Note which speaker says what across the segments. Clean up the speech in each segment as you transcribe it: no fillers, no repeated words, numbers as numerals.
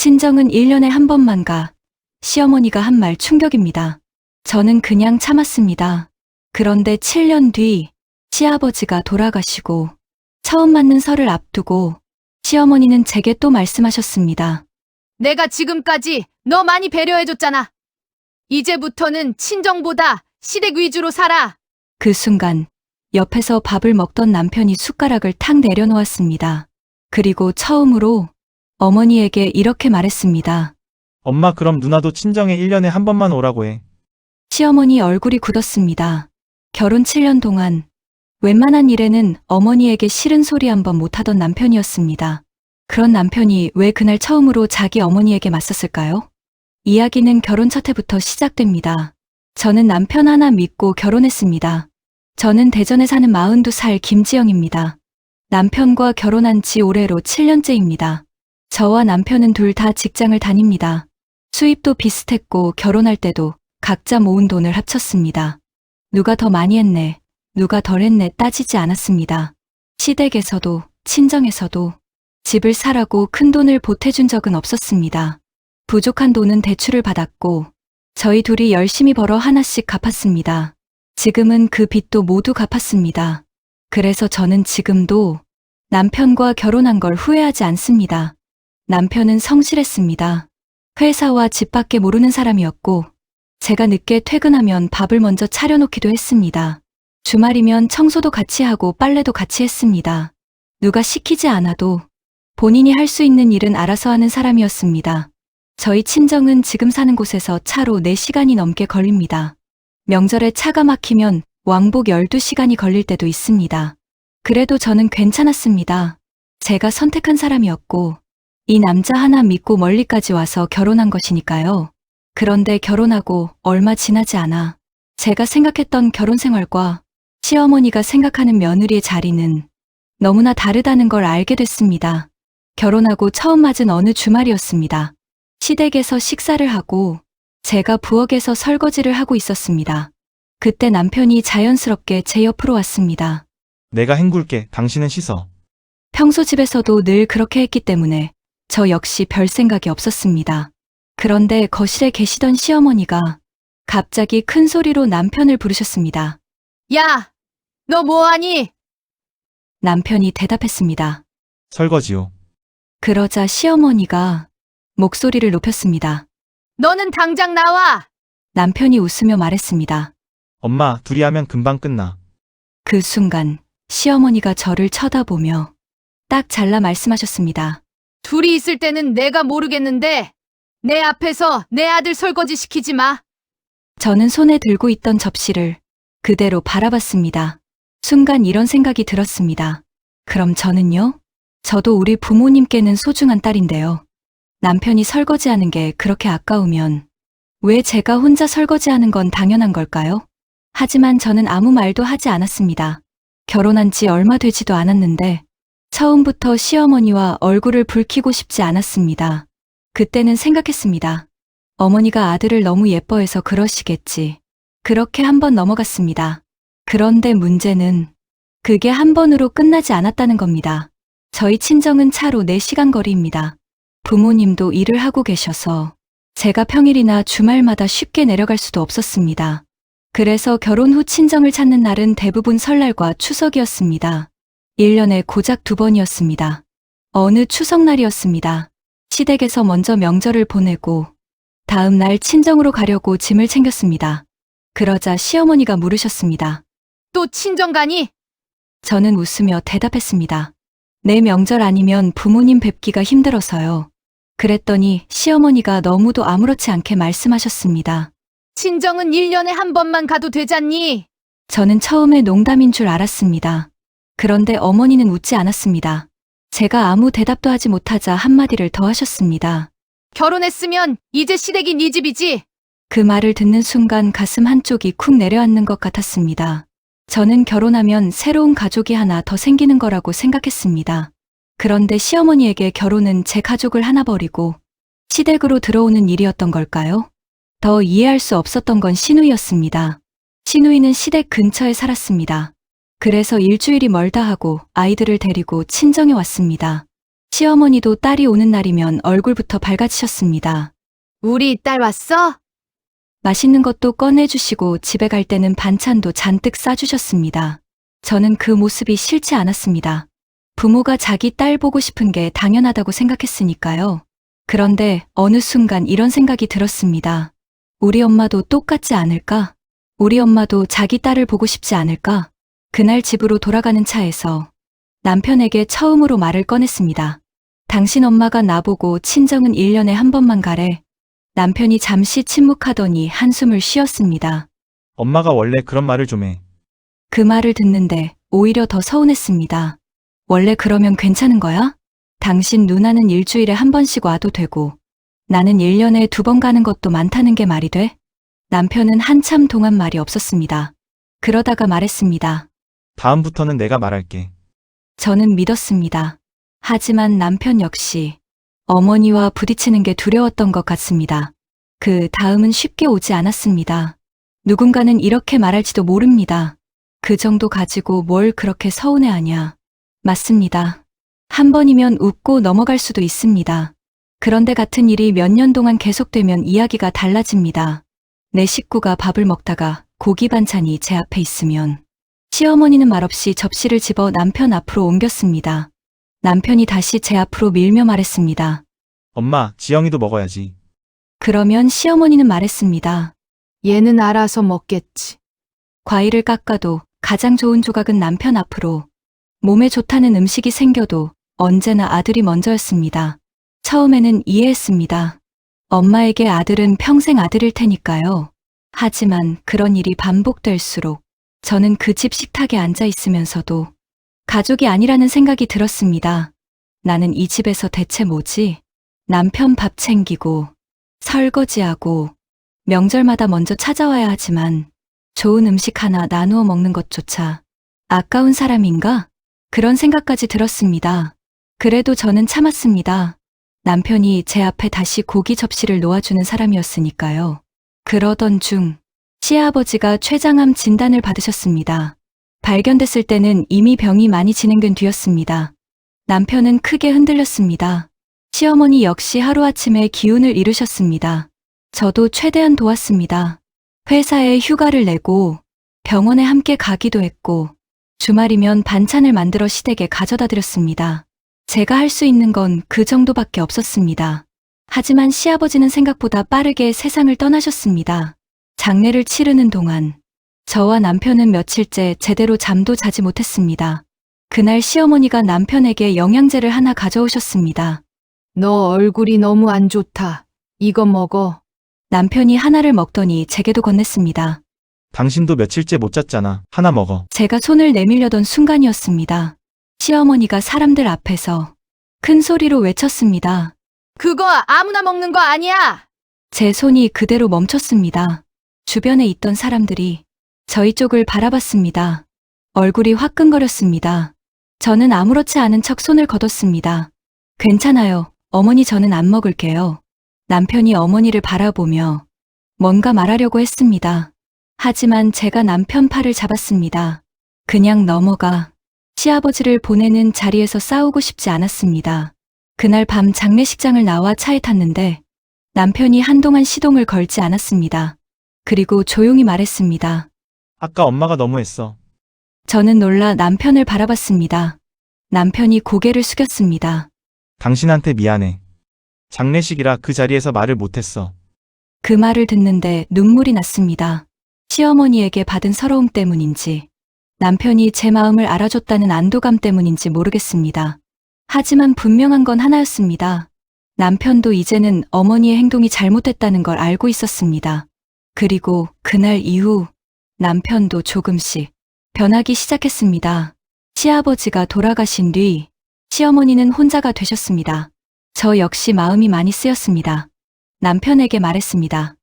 Speaker 1: 친정은 1년에 한 번만 가. 시어머니가 한 말 충격입니다. 저는 그냥 참았습니다. 그런데 7년 뒤 시아버지가 돌아가시고 처음 맞는 설을 앞두고 시어머니는 제게 또 말씀하셨습니다.
Speaker 2: 내가 지금까지 너 많이 배려해줬잖아. 이제부터는 친정보다 시댁 위주로 살아.
Speaker 1: 그 순간 옆에서 밥을 먹던 남편이 숟가락을 탁 내려놓았습니다. 그리고 처음으로 어머니에게 이렇게 말했습니다.
Speaker 3: 엄마, 그럼 누나도 친정에 1년에 한 번만 오라고 해.
Speaker 1: 시어머니 얼굴이 굳었습니다. 결혼 7년 동안 웬만한 일에는 어머니에게 싫은 소리 한 번 못하던 남편이었습니다. 그런 남편이 왜 그날 처음으로 자기 어머니에게 맞섰을까요? 이야기는 결혼 첫 해부터 시작됩니다. 저는 남편 하나 믿고 결혼했습니다. 저는 대전에 사는 42살 김지영입니다. 남편과 결혼한 지 올해로 7년째입니다. 저와 남편은 둘 다 직장을 다닙니다. 수입도 비슷했고 결혼할 때도 각자 모은 돈을 합쳤습니다. 누가 더 많이 했네, 누가 덜 했네 따지지 않았습니다. 시댁에서도 친정에서도 집을 사라고 큰 돈을 보태준 적은 없었습니다. 부족한 돈은 대출을 받았고 저희 둘이 열심히 벌어 하나씩 갚았습니다. 지금은 그 빚도 모두 갚았습니다. 그래서 저는 지금도 남편과 결혼한 걸 후회하지 않습니다. 남편은 성실했습니다. 회사와 집밖에 모르는 사람이었고 제가 늦게 퇴근하면 밥을 먼저 차려놓기도 했습니다. 주말이면 청소도 같이 하고 빨래도 같이 했습니다. 누가 시키지 않아도 본인이 할 수 있는 일은 알아서 하는 사람이었습니다. 저희 친정은 지금 사는 곳에서 차로 4시간이 넘게 걸립니다. 명절에 차가 막히면 왕복 12시간이 걸릴 때도 있습니다. 그래도 저는 괜찮았습니다. 제가 선택한 사람이었고 이 남자 하나 믿고 멀리까지 와서 결혼한 것이니까요. 그런데 결혼하고 얼마 지나지 않아 제가 생각했던 결혼 생활과 시어머니가 생각하는 며느리의 자리는 너무나 다르다는 걸 알게 됐습니다. 결혼하고 처음 맞은 어느 주말이었습니다. 시댁에서 식사를 하고 제가 부엌에서 설거지를 하고 있었습니다. 그때 남편이 자연스럽게 제 옆으로 왔습니다.
Speaker 3: 내가 헹굴게. 당신은 씻어.
Speaker 1: 평소 집에서도 늘 그렇게 했기 때문에 저 역시 별 생각이 없었습니다. 그런데 거실에 계시던 시어머니가 갑자기 큰 소리로 남편을 부르셨습니다.
Speaker 2: 야, 너 뭐하니?
Speaker 1: 남편이 대답했습니다.
Speaker 3: 설거지요.
Speaker 1: 그러자 시어머니가 목소리를 높였습니다.
Speaker 2: 너는 당장 나와.
Speaker 1: 남편이 웃으며 말했습니다.
Speaker 3: 엄마, 둘이 하면 금방 끝나.
Speaker 1: 그 순간 시어머니가 저를 쳐다보며 딱 잘라 말씀하셨습니다.
Speaker 2: 둘이 있을 때는 내가 모르겠는데 내 앞에서 내 아들 설거지 시키지 마.
Speaker 1: 저는 손에 들고 있던 접시를 그대로 바라봤습니다. 순간 이런 생각이 들었습니다. 그럼 저는요? 저도 우리 부모님께는 소중한 딸인데요. 남편이 설거지하는 게 그렇게 아까우면 왜 제가 혼자 설거지하는 건 당연한 걸까요? 하지만 저는 아무 말도 하지 않았습니다. 결혼한 지 얼마 되지도 않았는데 처음부터 시어머니와 얼굴을 붉히고 싶지 않았습니다. 그때는 생각했습니다. 어머니가 아들을 너무 예뻐해서 그러시겠지. 그렇게 한 번 넘어갔습니다. 그런데 문제는 그게 한 번으로 끝나지 않았다는 겁니다. 저희 친정은 차로 4시간 거리입니다. 부모님도 일을 하고 계셔서 제가 평일이나 주말마다 쉽게 내려갈 수도 없었습니다. 그래서 결혼 후 친정을 찾는 날은 대부분 설날과 추석이었습니다. 1년에 고작 2번이었습니다. 어느 추석날이었습니다. 시댁에서 먼저 명절을 보내고 다음 날 친정으로 가려고 짐을 챙겼습니다. 그러자 시어머니가 물으셨습니다.
Speaker 2: 또 친정 가니?
Speaker 1: 저는 웃으며 대답했습니다. 내 명절 아니면 부모님 뵙기가 힘들어서요. 그랬더니 시어머니가 너무도 아무렇지 않게 말씀하셨습니다.
Speaker 2: 친정은 1년에 한 번만 가도 되잖니?
Speaker 1: 저는 처음에 농담인 줄 알았습니다. 그런데 어머니는 웃지 않았습니다. 제가 아무 대답도 하지 못하자 한마디를 더 하셨습니다.
Speaker 2: 결혼했으면 이제 시댁이 네 집이지?
Speaker 1: 그 말을 듣는 순간 가슴 한쪽이 쿵 내려앉는 것 같았습니다. 저는 결혼하면 새로운 가족이 하나 더 생기는 거라고 생각했습니다. 그런데 시어머니에게 결혼은 제 가족을 하나 버리고 시댁으로 들어오는 일이었던 걸까요? 더 이해할 수 없었던 건 시누이였습니다. 시누이는 시댁 근처에 살았습니다. 그래서 일주일이 멀다 하고 아이들을 데리고 친정에 왔습니다. 시어머니도 딸이 오는 날이면 얼굴부터 밝아지셨습니다.
Speaker 2: 우리 딸 왔어?
Speaker 1: 맛있는 것도 꺼내주시고 집에 갈 때는 반찬도 잔뜩 싸주셨습니다. 저는 그 모습이 싫지 않았습니다. 부모가 자기 딸 보고 싶은 게 당연하다고 생각했으니까요. 그런데 어느 순간 이런 생각이 들었습니다. 우리 엄마도 똑같지 않을까? 우리 엄마도 자기 딸을 보고 싶지 않을까? 그날 집으로 돌아가는 차에서 남편에게 처음으로 말을 꺼냈습니다. 당신 엄마가 나보고 친정은 1년에 한 번만 가래. 남편이 잠시 침묵하더니 한숨을 쉬었습니다.
Speaker 3: 엄마가 원래 그런 말을 좀 해.
Speaker 1: 그 말을 듣는데 오히려 더 서운했습니다. 원래 그러면 괜찮은 거야? 당신 누나는 일주일에 한 번씩 와도 되고 나는 1년에 2번 가는 것도 많다는 게 말이 돼? 남편은 한참 동안 말이 없었습니다. 그러다가 말했습니다.
Speaker 3: 다음부터는 내가 말할게.
Speaker 1: 저는 믿었습니다. 하지만 남편 역시 어머니와 부딪히는 게 두려웠던 것 같습니다. 그 다음은 쉽게 오지 않았습니다. 누군가는 이렇게 말할지도 모릅니다. 그 정도 가지고 뭘 그렇게 서운해하냐. 맞습니다. 한 번이면 웃고 넘어갈 수도 있습니다. 그런데 같은 일이 몇 년 동안 계속되면 이야기가 달라집니다. 내 식구가 밥을 먹다가 고기 반찬이 제 앞에 있으면 시어머니는 말없이 접시를 집어 남편 앞으로 옮겼습니다. 남편이 다시 제 앞으로 밀며 말했습니다.
Speaker 3: 엄마, 지영이도 먹어야지.
Speaker 1: 그러면 시어머니는 말했습니다.
Speaker 2: 얘는 알아서 먹겠지.
Speaker 1: 과일을 깎아도 가장 좋은 조각은 남편 앞으로. 몸에 좋다는 음식이 생겨도 언제나 아들이 먼저였습니다. 처음에는 이해했습니다. 엄마에게 아들은 평생 아들일 테니까요. 하지만 그런 일이 반복될수록 저는 그 집 식탁에 앉아 있으면서도 가족이 아니라는 생각이 들었습니다. 나는 이 집에서 대체 뭐지? 남편 밥 챙기고 설거지하고 명절마다 먼저 찾아와야 하지만 좋은 음식 하나 나누어 먹는 것조차 아까운 사람인가? 그런 생각까지 들었습니다. 그래도 저는 참았습니다. 남편이 제 앞에 다시 고기 접시를 놓아주는 사람이었으니까요. 그러던 중 시아버지가 췌장암 진단을 받으셨습니다. 발견됐을 때는 이미 병이 많이 진행된 뒤였습니다. 남편은 크게 흔들렸습니다. 시어머니 역시 하루아침에 기운을 잃으셨습니다. 저도 최대한 도왔습니다. 회사에 휴가를 내고 병원에 함께 가기도 했고 주말이면 반찬을 만들어 시댁에 가져다 드렸습니다. 제가 할 수 있는 건 그 정도밖에 없었습니다. 하지만 시아버지는 생각보다 빠르게 세상을 떠나셨습니다. 장례를 치르는 동안 저와 남편은 며칠째 제대로 잠도 자지 못했습니다. 그날 시어머니가 남편에게 영양제를 하나 가져오셨습니다.
Speaker 2: 너 얼굴이 너무 안 좋다. 이거 먹어.
Speaker 1: 남편이 하나를 먹더니 제게도 건넸습니다.
Speaker 3: 당신도 며칠째 못 잤잖아. 하나 먹어.
Speaker 1: 제가 손을 내밀려던 순간이었습니다. 시어머니가 사람들 앞에서 큰 소리로 외쳤습니다.
Speaker 2: 그거 아무나 먹는 거 아니야.
Speaker 1: 제 손이 그대로 멈췄습니다. 주변에 있던 사람들이 저희 쪽을 바라봤습니다. 얼굴이 화끈거렸습니다. 저는 아무렇지 않은 척 손을 거뒀습니다. 괜찮아요. 어머니 저는 안 먹을게요. 남편이 어머니를 바라보며 뭔가 말하려고 했습니다. 하지만 제가 남편 팔을 잡았습니다. 그냥 넘어가. 시아버지를 보내는 자리에서 싸우고 싶지 않았습니다. 그날 밤 장례식장을 나와 차에 탔는데 남편이 한동안 시동을 걸지 않았습니다. 그리고 조용히 말했습니다.
Speaker 3: 아까 엄마가 너무했어.
Speaker 1: 저는 놀라 남편을 바라봤습니다. 남편이 고개를 숙였습니다.
Speaker 3: 당신한테 미안해. 장례식이라 그 자리에서 말을 못했어.
Speaker 1: 그 말을 듣는데 눈물이 났습니다. 시어머니에게 받은 서러움 때문인지 남편이 제 마음을 알아줬다는 안도감 때문인지 모르겠습니다. 하지만 분명한 건 하나였습니다. 남편도 이제는 어머니의 행동이 잘못됐다는 걸 알고 있었습니다. 그리고 그날 이후 남편도 조금씩 변하기 시작했습니다. 시아버지가 돌아가신 뒤 시어머니는 혼자가 되셨습니다. 저 역시 마음이 많이 쓰였습니다. 남편에게 말했습니다.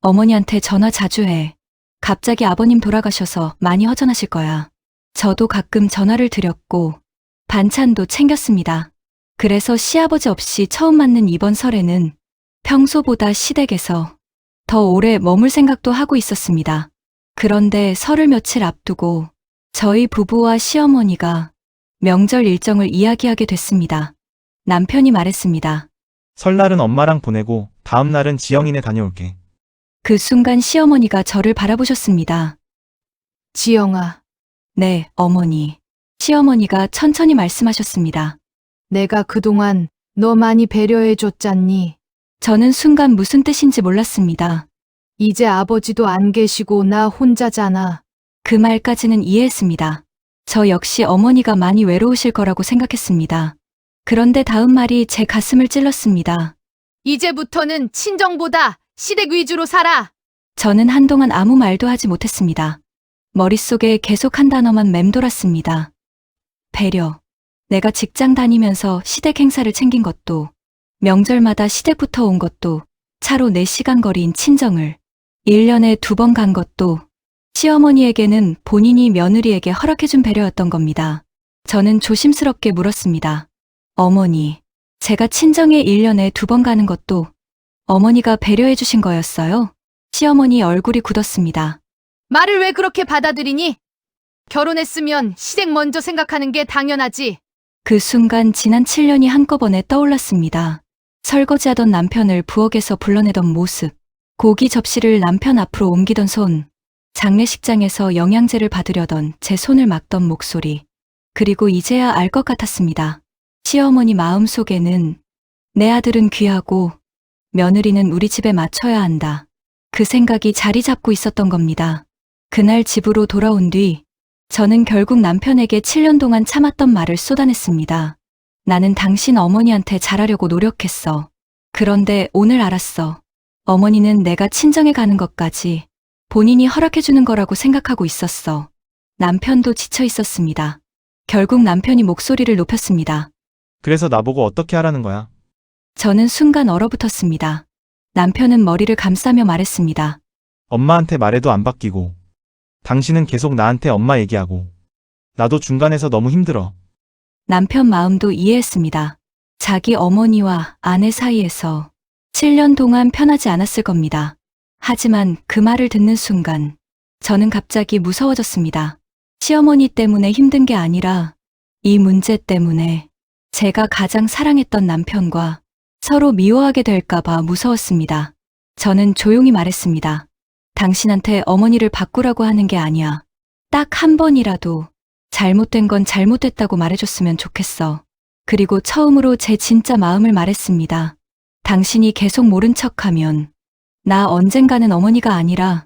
Speaker 1: 어머니한테 전화 자주 해. 갑자기 아버님 돌아가셔서 많이 허전하실 거야. 저도 가끔 전화를 드렸고 반찬도 챙겼습니다. 그래서 시아버지 없이 처음 맞는 이번 설에는 평소보다 시댁에서 더 오래 머물 생각도 하고 있었습니다. 그런데 설을 며칠 앞두고 저희 부부와 시어머니가 명절 일정을 이야기하게 됐습니다. 남편이 말했습니다.
Speaker 3: 설날은 엄마랑 보내고 다음 날은 지영이네 다녀올게.
Speaker 1: 그 순간 시어머니가 저를 바라보셨습니다.
Speaker 2: 지영아,
Speaker 1: 네, 어머니. 시어머니가 천천히 말씀하셨습니다.
Speaker 2: 내가 그동안 너 많이 배려해줬잖니.
Speaker 1: 저는 순간 무슨 뜻인지 몰랐습니다.
Speaker 2: 이제 아버지도 안 계시고 나 혼자잖아.
Speaker 1: 그 말까지는 이해했습니다. 저 역시 어머니가 많이 외로우실 거라고 생각했습니다. 그런데 다음 말이 제 가슴을 찔렀습니다.
Speaker 2: 이제부터는 친정보다 시댁 위주로 살아.
Speaker 1: 저는 한동안 아무 말도 하지 못했습니다. 머릿속에 계속 한 단어만 맴돌았습니다. 배려. 내가 직장 다니면서 시댁 행사를 챙긴 것도, 명절마다 시댁부터 온 것도, 차로 4시간 거리인 친정을 1년에 2번 간 것도, 시어머니에게는 본인이 며느리에게 허락해준 배려였던 겁니다. 저는 조심스럽게 물었습니다. 어머니, 제가 친정에 1년에 2번 가는 것도 어머니가 배려해주신 거였어요? 시어머니 얼굴이 굳었습니다.
Speaker 2: 말을 왜 그렇게 받아들이니? 결혼했으면 시댁 먼저 생각하는 게 당연하지.
Speaker 1: 그 순간 지난 7년이 한꺼번에 떠올랐습니다. 설거지하던 남편을 부엌에서 불러내던 모습, 고기 접시를 남편 앞으로 옮기던 손, 장례식장에서 영양제를 받으려던 제 손을 막던 목소리, 그리고 이제야 알 것 같았습니다. 시어머니 마음속에는 내 아들은 귀하고 며느리는 우리 집에 맞춰야 한다. 그 생각이 자리 잡고 있었던 겁니다. 그날 집으로 돌아온 뒤 저는 결국 남편에게 7년 동안 참았던 말을 쏟아냈습니다. 나는 당신 어머니한테 잘하려고 노력했어. 그런데 오늘 알았어. 어머니는 내가 친정에 가는 것까지 본인이 허락해주는 거라고 생각하고 있었어. 남편도 지쳐 있었습니다. 결국 남편이 목소리를 높였습니다.
Speaker 3: 그래서 나보고 어떻게 하라는 거야?
Speaker 1: 저는 순간 얼어붙었습니다. 남편은 머리를 감싸며 말했습니다.
Speaker 3: 엄마한테 말해도 안 바뀌고. 당신은 계속 나한테 엄마 얘기하고. 나도 중간에서 너무 힘들어.
Speaker 1: 남편 마음도 이해했습니다. 자기 어머니와 아내 사이에서 7년 동안 편하지 않았을 겁니다. 하지만 그 말을 듣는 순간 저는 갑자기 무서워졌습니다. 시어머니 때문에 힘든 게 아니라 이 문제 때문에 제가 가장 사랑했던 남편과 서로 미워하게 될까봐 무서웠습니다. 저는 조용히 말했습니다. 당신한테 어머니를 바꾸라고 하는 게 아니야. 딱 한 번이라도 잘못된 건 잘못됐다고 말해줬으면 좋겠어. 그리고 처음으로 제 진짜 마음을 말했습니다. 당신이 계속 모른 척하면 나 언젠가는 어머니가 아니라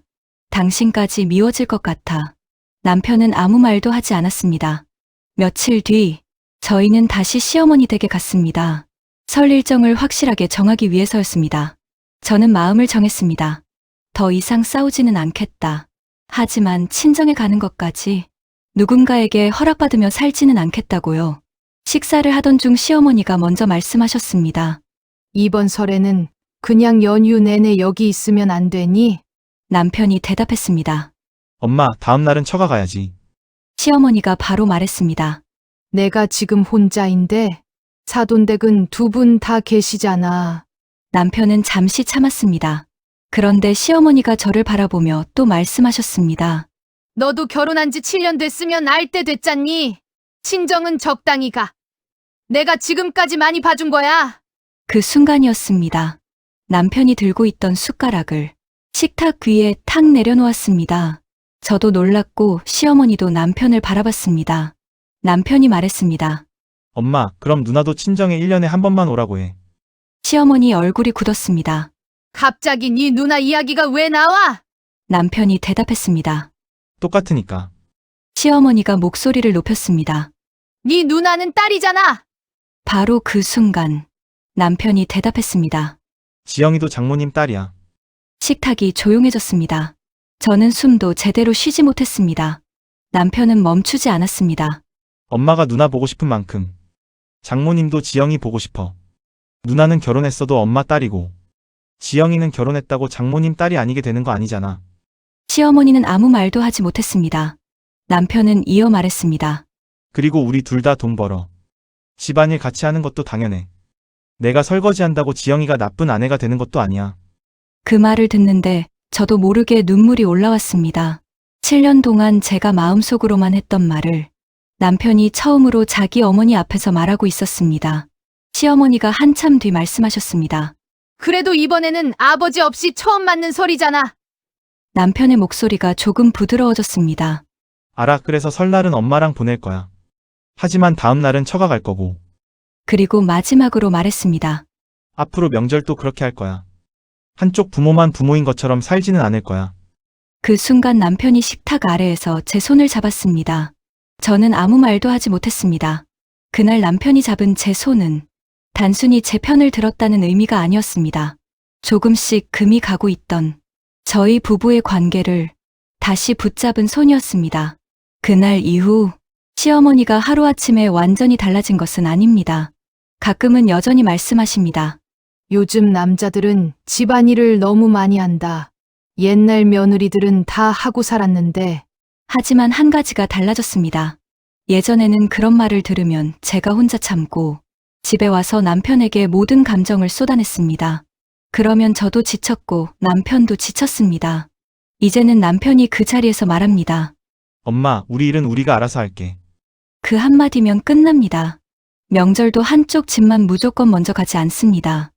Speaker 1: 당신까지 미워질 것 같아. 남편은 아무 말도 하지 않았습니다. 며칠 뒤 저희는 다시 시어머니 댁에 갔습니다. 설 일정을 확실하게 정하기 위해서였습니다. 저는 마음을 정했습니다. 더 이상 싸우지는 않겠다. 하지만 친정에 가는 것까지 누군가에게 허락받으며 살지는 않겠다고요. 식사를 하던 중 시어머니가 먼저 말씀하셨습니다.
Speaker 2: 이번 설에는 그냥 연휴 내내 여기 있으면 안 되니?
Speaker 1: 남편이 대답했습니다.
Speaker 3: 엄마, 다음 날은 처가 가야지.
Speaker 1: 시어머니가 바로 말했습니다.
Speaker 2: 내가 지금 혼자인데 사돈댁은 2분 다 계시잖아.
Speaker 1: 남편은 잠시 참았습니다. 그런데 시어머니가 저를 바라보며 또 말씀하셨습니다.
Speaker 2: 너도 결혼한 지 7년 됐으면 알 때 됐잖니. 친정은 적당히 가. 내가 지금까지 많이 봐준 거야.
Speaker 1: 그 순간이었습니다. 남편이 들고 있던 숟가락을 식탁 위에 탁 내려놓았습니다. 저도 놀랐고 시어머니도 남편을 바라봤습니다. 남편이 말했습니다.
Speaker 3: 엄마, 그럼 누나도 친정에 1년에 한 번만 오라고 해.
Speaker 1: 시어머니 얼굴이 굳었습니다.
Speaker 2: 갑자기 네 누나 이야기가 왜 나와?
Speaker 1: 남편이 대답했습니다.
Speaker 3: 똑같으니까.
Speaker 1: 시어머니가 목소리를 높였습니다.
Speaker 2: 네 누나는 딸이잖아.
Speaker 1: 바로 그 순간 남편이 대답했습니다.
Speaker 3: 지영이도 장모님 딸이야.
Speaker 1: 식탁이 조용해졌습니다. 저는 숨도 제대로 쉬지 못했습니다. 남편은 멈추지 않았습니다.
Speaker 3: 엄마가 누나 보고 싶은 만큼 장모님도 지영이 보고 싶어. 누나는 결혼했어도 엄마 딸이고 지영이는 결혼했다고 장모님 딸이 아니게 되는 거 아니잖아.
Speaker 1: 시어머니는 아무 말도 하지 못했습니다. 남편은 이어 말했습니다.
Speaker 3: 그리고 우리 둘 다 돈 벌어. 집안일 같이 하는 것도 당연해. 내가 설거지한다고 지영이가 나쁜 아내가 되는 것도 아니야.
Speaker 1: 그 말을 듣는데 저도 모르게 눈물이 올라왔습니다. 7년 동안 제가 마음속으로만 했던 말을 남편이 처음으로 자기 어머니 앞에서 말하고 있었습니다. 시어머니가 한참 뒤 말씀하셨습니다.
Speaker 2: 그래도 이번에는 아버지 없이 처음 맞는 소리잖아.
Speaker 1: 남편의 목소리가 조금 부드러워졌습니다.
Speaker 3: 알아, 그래서 설날은 엄마랑 보낼 거야. 하지만 다음 날은 처가 갈 거고,
Speaker 1: 그리고 마지막으로 말했습니다.
Speaker 3: 앞으로 명절도 그렇게 할 거야. 한쪽 부모만 부모인 것처럼 살지는 않을 거야.
Speaker 1: 그 순간 남편이 식탁 아래에서 제 손을 잡았습니다. 저는 아무 말도 하지 못했습니다. 그날 남편이 잡은 제 손은 단순히 제 편을 들었다는 의미가 아니었습니다. 조금씩 금이 가고 있던 저희 부부의 관계를 다시 붙잡은 손이었습니다. 그날 이후 시어머니가 하루아침에 완전히 달라진 것은 아닙니다. 가끔은 여전히 말씀하십니다.
Speaker 2: 요즘 남자들은 집안일을 너무 많이 한다. 옛날 며느리들은 다 하고 살았는데
Speaker 1: 하지만 한 가지가 달라졌습니다. 예전에는 그런 말을 들으면 제가 혼자 참고 집에 와서 남편에게 모든 감정을 쏟아냈습니다. 그러면 저도 지쳤고 남편도 지쳤습니다. 이제는 남편이 그 자리에서 말합니다.
Speaker 3: 엄마, 우리 일은 우리가 알아서 할게.
Speaker 1: 그 한마디면 끝납니다. 명절도 한쪽 집만 무조건 먼저 가지 않습니다.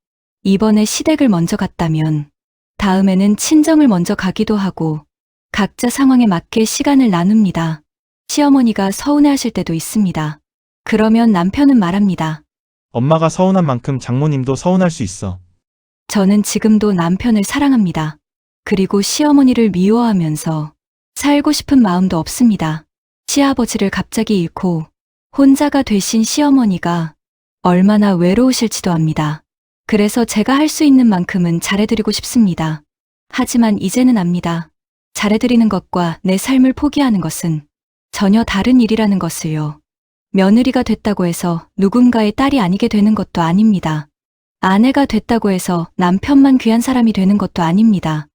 Speaker 1: 이번에 시댁을 먼저 갔다면 다음에는 친정을 먼저 가기도 하고 각자 상황에 맞게 시간을 나눕니다. 시어머니가 서운해하실 때도 있습니다. 그러면 남편은 말합니다.
Speaker 3: 엄마가 서운한 만큼 장모님도 서운할 수 있어.
Speaker 1: 저는 지금도 남편을 사랑합니다. 그리고 시어머니를 미워하면서 살고 싶은 마음도 없습니다. 시아버지를 갑자기 잃고 혼자가 되신 시어머니가 얼마나 외로우실지도 압니다. 그래서 제가 할 수 있는 만큼은 잘해드리고 싶습니다. 하지만 이제는 압니다. 잘해드리는 것과 내 삶을 포기하는 것은 전혀 다른 일이라는 것을요. 며느리가 됐다고 해서 누군가의 딸이 아니게 되는 것도 아닙니다. 아내가 됐다고 해서 남편만 귀한 사람이 되는 것도 아닙니다.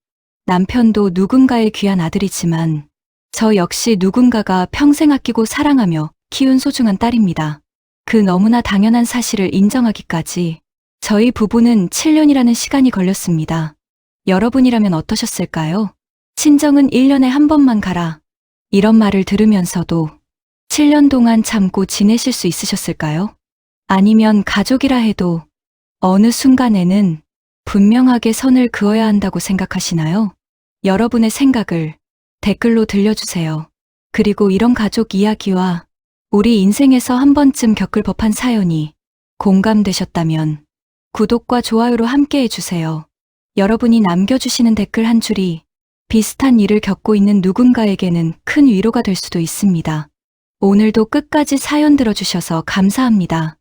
Speaker 1: 남편도 누군가의 귀한 아들이지만 저 역시 누군가가 평생 아끼고 사랑하며 키운 소중한 딸입니다. 그 너무나 당연한 사실을 인정하기까지 저희 부부는 7년이라는 시간이 걸렸습니다. 여러분이라면 어떠셨을까요? 친정은 1년에 한 번만 가라. 이런 말을 들으면서도 7년 동안 참고 지내실 수 있으셨을까요? 아니면 가족이라 해도 어느 순간에는 분명하게 선을 그어야 한다고 생각하시나요? 여러분의 생각을 댓글로 들려주세요. 그리고 이런 가족 이야기와 우리 인생에서 한 번쯤 겪을 법한 사연이 공감되셨다면 구독과 좋아요로 함께 해주세요. 여러분이 남겨주시는 댓글 한 줄이 비슷한 일을 겪고 있는 누군가에게는 큰 위로가 될 수도 있습니다. 오늘도 끝까지 사연 들어주셔서 감사합니다.